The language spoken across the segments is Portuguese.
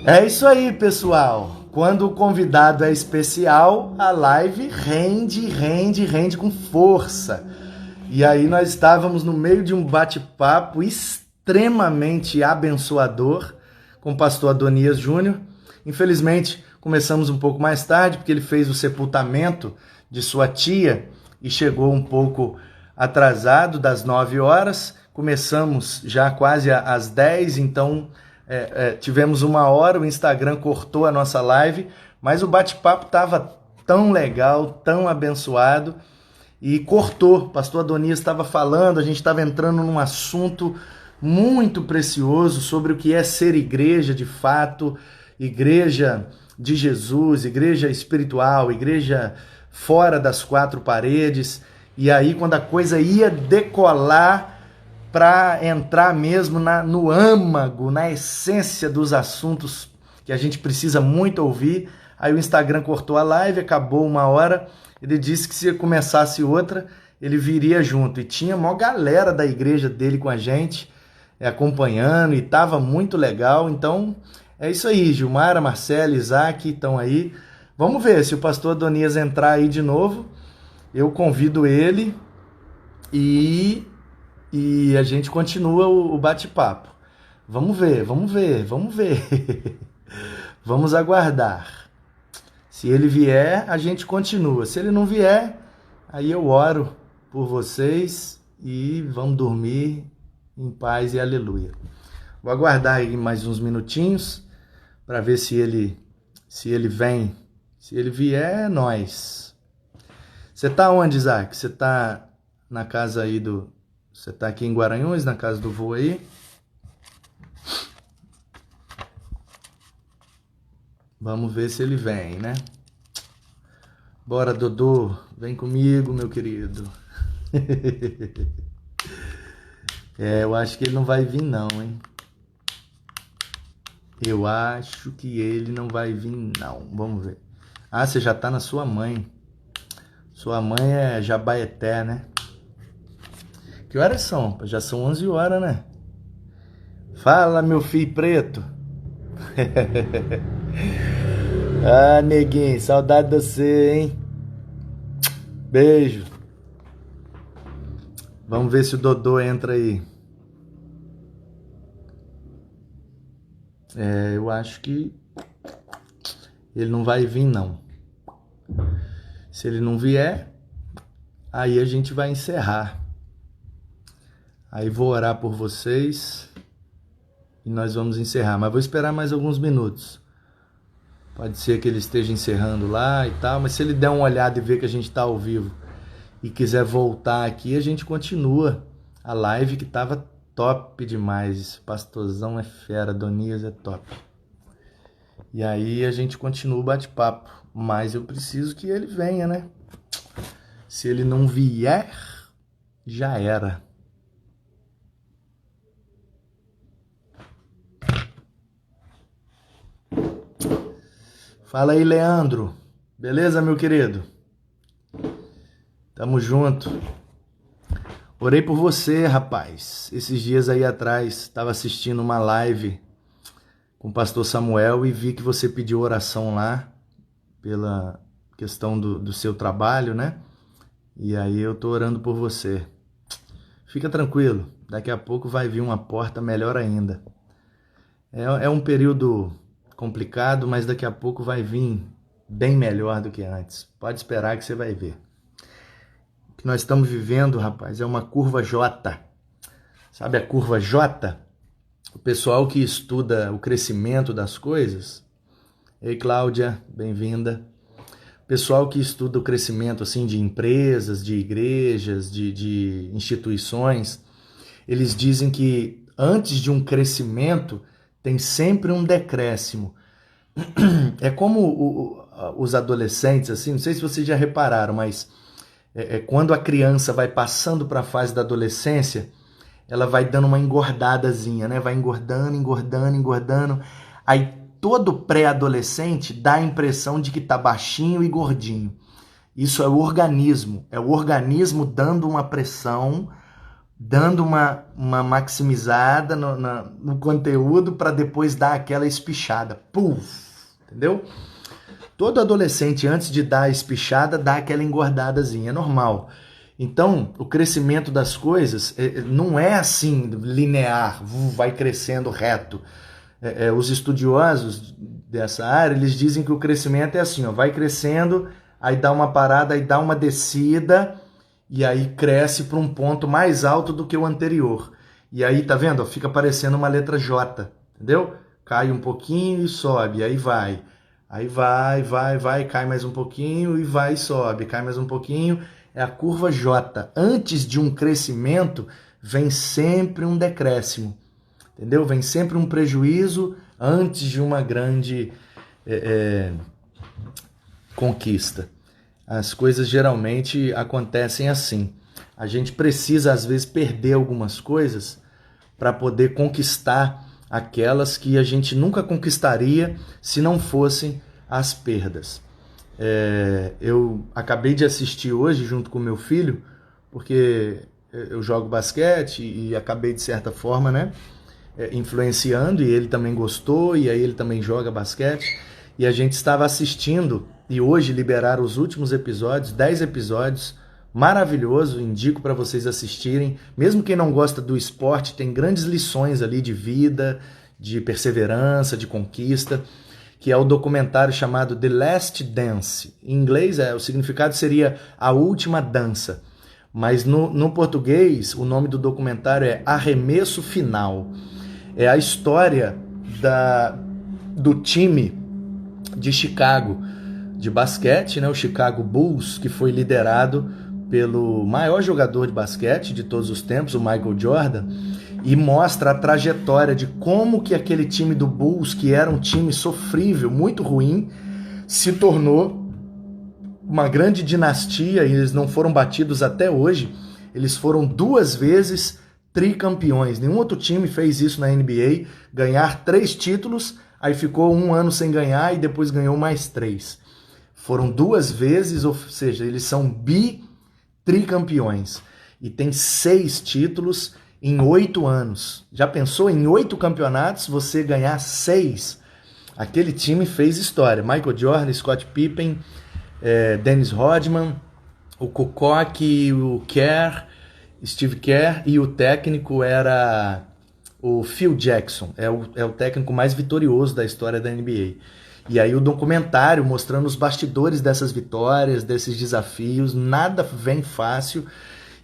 É isso aí, pessoal. Quando o convidado é especial, a live rende com força. E aí nós estávamos no meio de um bate-papo extremamente abençoador com o pastor Adonias Júnior. Infelizmente, começamos um pouco mais tarde, porque ele fez o sepultamento de sua tia e chegou um pouco atrasado das 9 horas. Começamos já quase às 10, então tivemos 1 hora, o Instagram cortou a nossa live, mas o bate-papo estava tão legal, tão abençoado, e cortou. O pastor Adonias estava falando, a gente estava entrando num assunto muito precioso sobre o que é ser igreja de fato, igreja de Jesus, igreja espiritual, igreja fora das 4 paredes. E aí, quando a coisa ia decolar para entrar mesmo no âmago, na essência dos assuntos que a gente precisa muito ouvir, aí o Instagram cortou a live, acabou 1 hora, ele disse que se começasse outra, ele viria junto. E tinha mó galera da igreja dele com a gente, acompanhando, e tava muito legal. Então, é isso aí, Gilmara, Marcelo, Isaac estão aí. Vamos ver se o pastor Adonias entrar aí de novo, eu convido ele e a gente continua o bate-papo. Vamos ver. Vamos aguardar. Se ele vier, a gente continua. Se ele não vier, aí eu oro por vocês e vamos dormir em paz e aleluia. Vou aguardar aí mais uns minutinhos para ver se ele vem. Se ele vier, é nós. Você tá onde, Isaac? Você tá na casa aí do... Você tá aqui em Guaranhuns, na casa do vô aí? Vamos ver se ele vem, né? Bora, Dodô. Vem comigo, meu querido. Eu acho que ele não vai vir não, hein? Eu acho que ele não vai vir não. Vamos ver. Ah, você já tá na sua mãe. Sua mãe é Jabaeté, né? Que horas são? Já são 11 horas, né? Fala, meu filho preto. Ah, neguinho, saudade de você, hein? Beijo. Vamos ver se o Dodô entra aí. Eu acho que ele não vai vir, não. Se ele não vier, aí a gente vai encerrar. Aí vou orar por vocês e nós vamos encerrar. Mas vou esperar mais alguns minutos. Pode ser que ele esteja encerrando lá e tal, mas se ele der uma olhada e ver que a gente está ao vivo e quiser voltar aqui, a gente continua a live, que estava top demais. Esse pastorzão é fera, Adonias é top. E aí a gente continua o bate-papo, mas eu preciso que ele venha, né? Se ele não vier, já era. Fala aí, Leandro. Beleza, meu querido? Tamo junto. Orei por você, rapaz. Esses dias aí atrás, estava assistindo uma live com o pastor Samuel e vi que você pediu oração lá pela questão do seu trabalho, né? E aí eu tô orando por você. Fica tranquilo, daqui a pouco vai vir uma porta melhor ainda. É um período complicado, mas daqui a pouco vai vir bem melhor do que antes. Pode esperar que você vai ver. O que nós estamos vivendo, rapaz, é uma curva J. Sabe a curva J? O pessoal que estuda o crescimento das coisas. Ei, Cláudia, bem-vinda. Pessoal que estuda o crescimento assim, de empresas, de igrejas, de instituições, eles dizem que antes de um crescimento tem sempre um decréscimo. É como os adolescentes, assim, não sei se vocês já repararam, mas quando a criança vai passando para a fase da adolescência, ela vai dando uma engordadazinha, né? Vai engordando. Aí todo pré-adolescente dá a impressão de que tá baixinho e gordinho. Isso é o organismo dando uma pressão dando uma maximizada no conteúdo para depois dar aquela espichada. Puf! Entendeu? Todo adolescente, antes de dar a espichada, dá aquela engordadazinha, é normal. Então, o crescimento das coisas não é assim, linear, vai crescendo reto. Os estudiosos dessa área, eles dizem que o crescimento é assim, ó, vai crescendo, aí dá uma parada, aí dá uma descida, e aí cresce para um ponto mais alto do que o anterior. E aí, tá vendo? Fica parecendo uma letra J, entendeu? Cai um pouquinho e sobe, aí vai. Aí vai, cai mais um pouquinho e vai e sobe, cai mais um pouquinho. É a curva J. Antes de um crescimento, vem sempre um decréscimo, entendeu? Vem sempre um prejuízo antes de uma grande conquista. As coisas geralmente acontecem assim. A gente precisa, às vezes, perder algumas coisas para poder conquistar aquelas que a gente nunca conquistaria se não fossem as perdas. Eu acabei de assistir hoje, junto com meu filho, porque eu jogo basquete e acabei, de certa forma, né, influenciando, e ele também gostou, e aí ele também joga basquete, e a gente estava assistindo, e hoje liberaram os últimos episódios, 10 episódios, maravilhoso, indico para vocês assistirem. Mesmo quem não gosta do esporte, tem grandes lições ali de vida, de perseverança, de conquista, que é o documentário chamado The Last Dance. Em inglês, o significado seria A Última Dança, mas no português, o nome do documentário é Arremesso Final. É a história do time de Chicago, de basquete, né, o Chicago Bulls, que foi liderado pelo maior jogador de basquete de todos os tempos, o Michael Jordan, e mostra a trajetória de como que aquele time do Bulls, que era um time sofrível, muito ruim, se tornou uma grande dinastia, e eles não foram batidos até hoje. Eles foram 2 vezes tricampeões. Nenhum outro time fez isso na NBA, ganhar 3 títulos, aí ficou 1 ano sem ganhar e depois ganhou mais 3. Foram 2 vezes, ou seja, eles são tricampeões. E tem 6 títulos em 8 anos. Já pensou em 8 campeonatos você ganhar 6? Aquele time fez história. Michael Jordan, Scott Pippen, Dennis Rodman, o Kukoc, o Steve Kerr, e o técnico era o Phil Jackson. É o técnico mais vitorioso da história da NBA. E aí o documentário mostrando os bastidores dessas vitórias, desses desafios, nada vem fácil.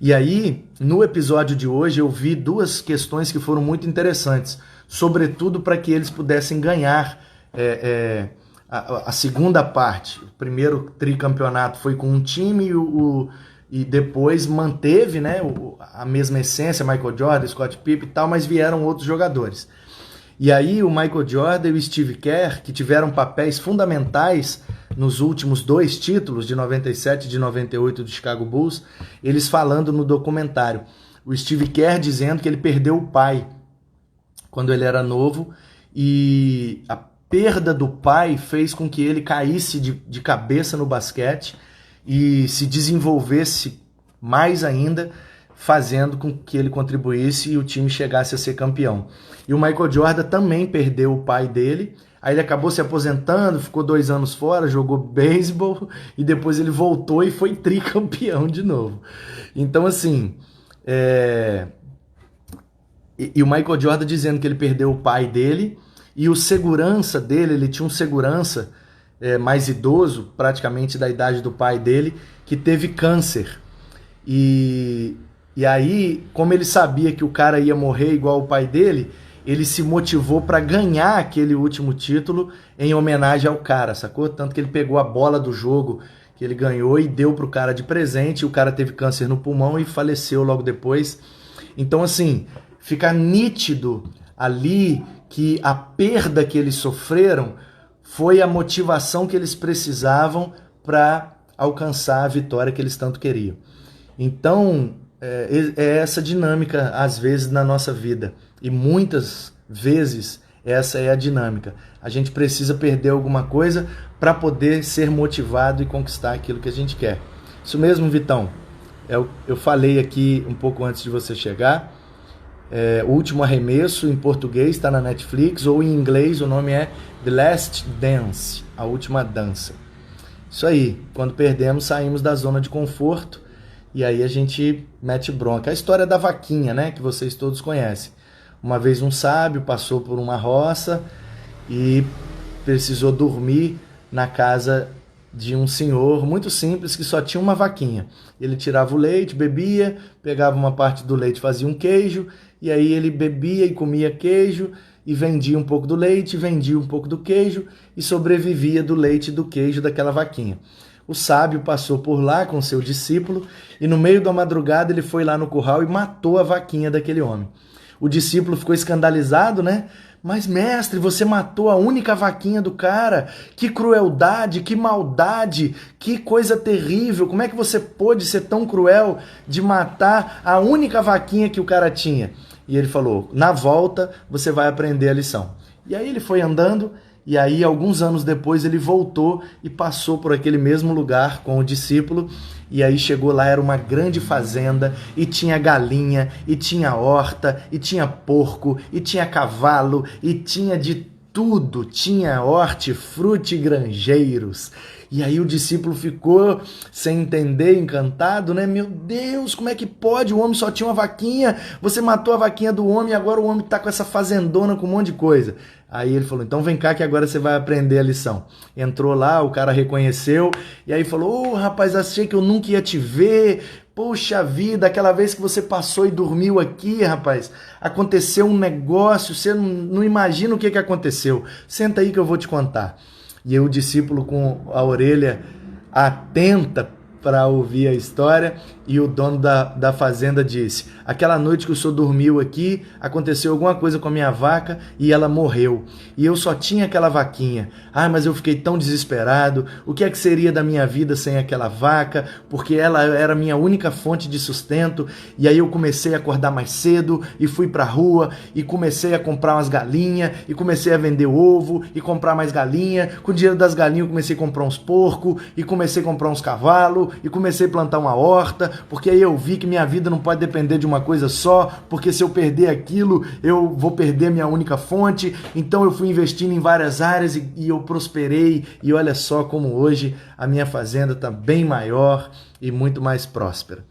E aí, no episódio de hoje, eu vi 2 questões que foram muito interessantes, sobretudo para que eles pudessem ganhar a segunda parte. O primeiro tricampeonato foi com um time e depois manteve, né, a mesma essência, Michael Jordan, Scott Pippen e tal, mas vieram outros jogadores. E aí o Michael Jordan e o Steve Kerr, que tiveram papéis fundamentais nos últimos 2 títulos, de 97 e de 98 do Chicago Bulls, eles falando no documentário. O Steve Kerr dizendo que ele perdeu o pai quando ele era novo, e a perda do pai fez com que ele caísse de cabeça no basquete e se desenvolvesse mais ainda, fazendo com que ele contribuísse e o time chegasse a ser campeão. E o Michael Jordan também perdeu o pai dele, aí ele acabou se aposentando, ficou 2 anos fora, jogou beisebol, e depois ele voltou e foi tricampeão de novo. Então, assim, e o Michael Jordan dizendo que ele perdeu o pai dele, e o segurança dele, ele tinha um segurança mais idoso, praticamente da idade do pai dele, que teve câncer. E aí, como ele sabia que o cara ia morrer igual o pai dele, ele se motivou para ganhar aquele último título em homenagem ao cara, sacou? Tanto que ele pegou a bola do jogo que ele ganhou e deu pro cara de presente, e o cara teve câncer no pulmão e faleceu logo depois. Então, assim, fica nítido ali que a perda que eles sofreram foi a motivação que eles precisavam para alcançar a vitória que eles tanto queriam. Então, é essa dinâmica, às vezes, na nossa vida. E muitas vezes, essa é a dinâmica. A gente precisa perder alguma coisa para poder ser motivado e conquistar aquilo que a gente quer. Isso mesmo, Vitão. Eu falei aqui um pouco antes de você chegar. O Último Arremesso, em português, está na Netflix, ou em inglês o nome é The Last Dance, A Última Dança. Isso aí, quando perdemos, saímos da zona de conforto e aí a gente mete bronca. A história da vaquinha, né, que vocês todos conhecem. Uma vez um sábio passou por uma roça e precisou dormir na casa de um senhor muito simples que só tinha uma vaquinha. Ele tirava o leite, bebia, pegava uma parte do leite, fazia um queijo, e aí ele bebia e comia queijo, e vendia um pouco do leite, vendia um pouco do queijo, e sobrevivia do leite e do queijo daquela vaquinha. O sábio passou por lá com seu discípulo, e no meio da madrugada ele foi lá no curral e matou a vaquinha daquele homem. O discípulo ficou escandalizado, né? Mas, mestre, você matou a única vaquinha do cara. Que crueldade, que maldade, que coisa terrível. Como é que você pôde ser tão cruel de matar a única vaquinha que o cara tinha? E ele falou, na volta você vai aprender a lição. E aí ele foi andando, e aí alguns anos depois ele voltou e passou por aquele mesmo lugar com o discípulo. E aí chegou lá, era uma grande fazenda, e tinha galinha, e tinha horta, e tinha porco, e tinha cavalo, e tinha de tudo, tinha hortifruti granjeiros. E aí o discípulo ficou sem entender, encantado, né? Meu Deus, como é que pode? O homem só tinha uma vaquinha, você matou a vaquinha do homem e agora o homem tá com essa fazendona com um monte de coisa. Aí ele falou, então vem cá que agora você vai aprender a lição. Entrou lá, o cara reconheceu, e aí falou, rapaz, achei que eu nunca ia te ver. Poxa vida, aquela vez que você passou e dormiu aqui, rapaz, aconteceu um negócio, você não imagina o que aconteceu. Senta aí que eu vou te contar. E aí o discípulo com a orelha atenta para ouvir a história, e o dono da fazenda disse, aquela noite que o senhor dormiu aqui, aconteceu alguma coisa com a minha vaca e ela morreu, e eu só tinha aquela vaquinha. Mas eu fiquei tão desesperado, o que é que seria da minha vida sem aquela vaca, porque ela era a minha única fonte de sustento. E aí eu comecei a acordar mais cedo, e fui pra rua, e comecei a comprar umas galinhas, e comecei a vender ovo, e comprar mais galinha. Com o dinheiro das galinhas eu comecei a comprar uns porcos, e comecei a comprar uns cavalos, e comecei a plantar uma horta, porque aí eu vi que minha vida não pode depender de uma coisa só, porque se eu perder aquilo, eu vou perder minha única fonte. Então eu fui investindo em várias áreas e eu prosperei, e olha só como hoje a minha fazenda está bem maior e muito mais próspera.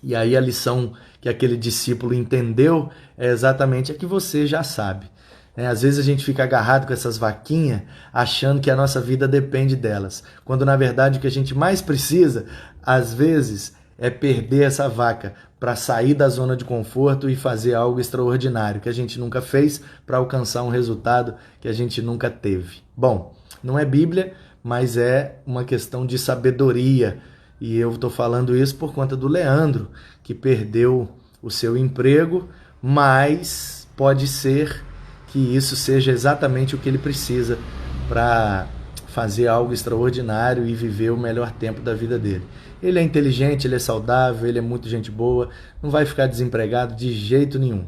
E aí a lição que aquele discípulo entendeu é exatamente a que você já sabe. Às vezes a gente fica agarrado com essas vaquinhas, achando que a nossa vida depende delas, quando na verdade o que a gente mais precisa, às vezes, é perder essa vaca para sair da zona de conforto e fazer algo extraordinário que a gente nunca fez para alcançar um resultado que a gente nunca teve. Bom, não é Bíblia, mas é uma questão de sabedoria, e eu estou falando isso por conta do Leandro, que perdeu o seu emprego, mas pode ser que isso seja exatamente o que ele precisa para fazer algo extraordinário e viver o melhor tempo da vida dele. Ele é inteligente, ele é saudável, ele é muito gente boa, não vai ficar desempregado de jeito nenhum.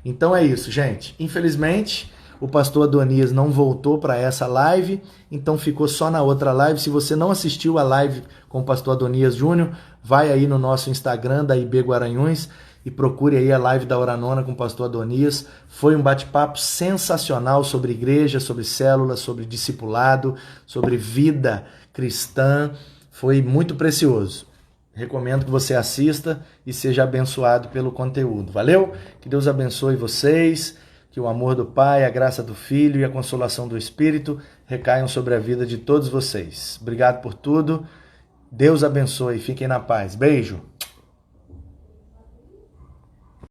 Então é isso, gente. Infelizmente, o pastor Adonias não voltou para essa live, então ficou só na outra live. Se você não assistiu a live com o pastor Adonias Júnior, vai aí no nosso Instagram da IB Guaranhuns e procure aí a live da Hora Nona com o pastor Adonias. Foi um bate-papo sensacional sobre igreja, sobre célula, sobre discipulado, sobre vida cristã. Foi muito precioso. Recomendo que você assista e seja abençoado pelo conteúdo. Valeu? Que Deus abençoe vocês, que o amor do Pai, a graça do Filho e a consolação do Espírito recaiam sobre a vida de todos vocês. Obrigado por tudo. Deus abençoe. Fiquem na paz. Beijo.